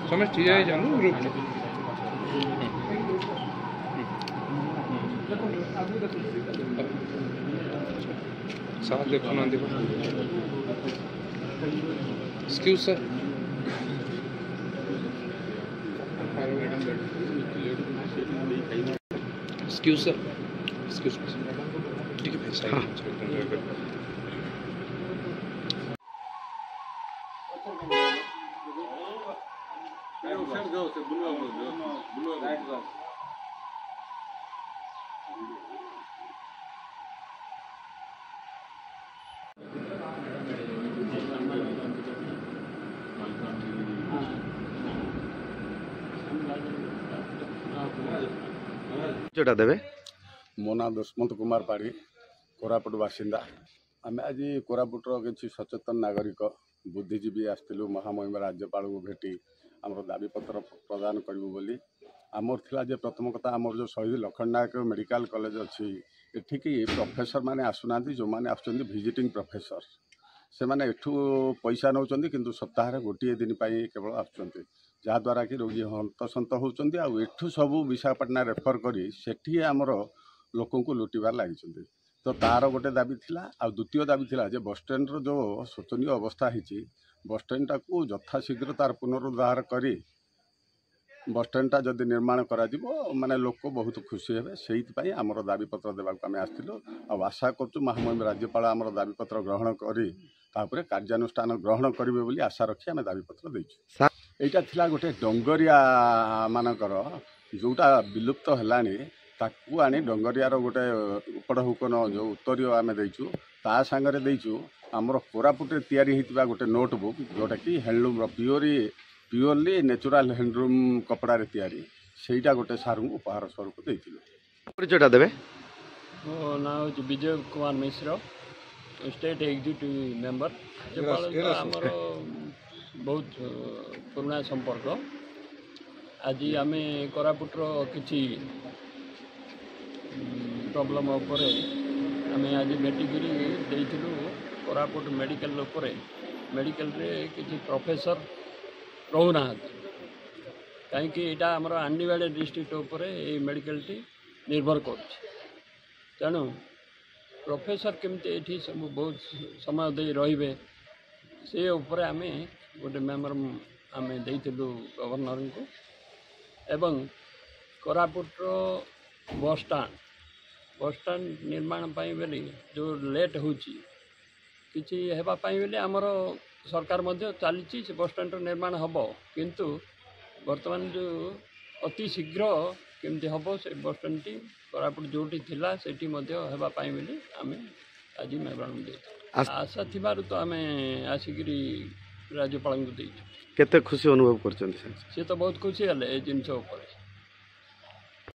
समझ ठीक है जानू ग्रुप साथ देखो ना देखो excuse sir excuse sir excuse ठीक है भाई हाँ जोटा देवे मो ना दुष्मंत कुमार पाढ़ी कोरापुट बासिंदा आम आज कोरापुटर किसी सचेतन नागरिक बुद्धिजीवी आसलु महामहिम राज्यपाल को भेटी आम दाबीपत्र प्रदान करूँ बोली आमर थिला जे प्रथम कथा आमर जो शहीद लखन नायक मेडिकल कॉलेज अच्छी एठिकी प्रोफेसर माने आसुना जो मैंने आसुच्च विजिटिंग प्रोफेसर से मैंने एठू पैसा नौ किंतु सप्ताह गोटे दिन केवल आसुच्च जहाद्वारा कि रोगी हंतसंत होती आठू सबू विशाखापाटना रेफर करी सेठी आमर लोक लुटिबार लगी तो तार गोटे दाबी थिला आ द्वितीय दाबी थिला जे बसस्टैंड जो शोचनीय अवस्था होती बसस्टैंड टाकू यथाशीघ्र तार पुनरुद्धार करी बसस्टैंडटा जदि निर्माण करा माने लोक बहुत खुशी हे से आमर दाबीपत्र देवाक आम आसलु आशा करूँ महामहिम राज्यपाल आमर दाबीपत्र ग्रहण करी तापर कार्यानुष्ठान ग्रहण करेंगे बोली आशा रखी आम दाबीपत्र देचु एटा थिला गोटे डंगरिया मानकर जोटा विलुप्त है ताकू आनी डंगरियार गोटे उपड़ हुकन जो उत्तरीय आम देचु ता सांगरे देचु आमर कोरापुटे तैयारी होता गोटे नोटबुक जोटा कि हैंडलूम प्योरली नेचुरल हैंडलूम कपड़ा तैयारी सेटा गोटे सार उपहार स्वरूप देथिलु परिचयटा देवे मो ना Vijay Kumar Mishra state executive member आमर बहुत पुराना संपर्क आज आम कोरापुटर किसी प्रॉब्लम उपरे आम आज भेटिकी देइथिलु कोरापुट मेडिकल उपरे मेडिकल रे किसी प्रोफेसर रहूना कहीं यहाँ आमर आंडीवाड़ी डिस्ट्रिक्ट उपरे ये मेडिकल टी निर्भर कर तेणु प्रोफेसर केमती ये सब बहुत समय दे रे से उपरे आम गोटे मेमोर आम देइथिलु गवर्नर को एवं कोरापुट बस स्टाण्ड निर्माण पाई बेली जो लेट होची किछि हेबा पाई बेली आमर सरकार मध्य चली से बस स्टाण्ड निर्माण हम किंतु वर्तमान जो अति शीघ्र केमती हम से बस स्टाण्ड टी कोरापुट जोटी थिला सेठी मध्य हेबा पाई बेली आम आज मेमोरांडम दे आशा थिबारु तो आम आसिकी राज्यपाल को देइछु केते खुशी अनुभव कर सी तो बहुत खुशी है जिनस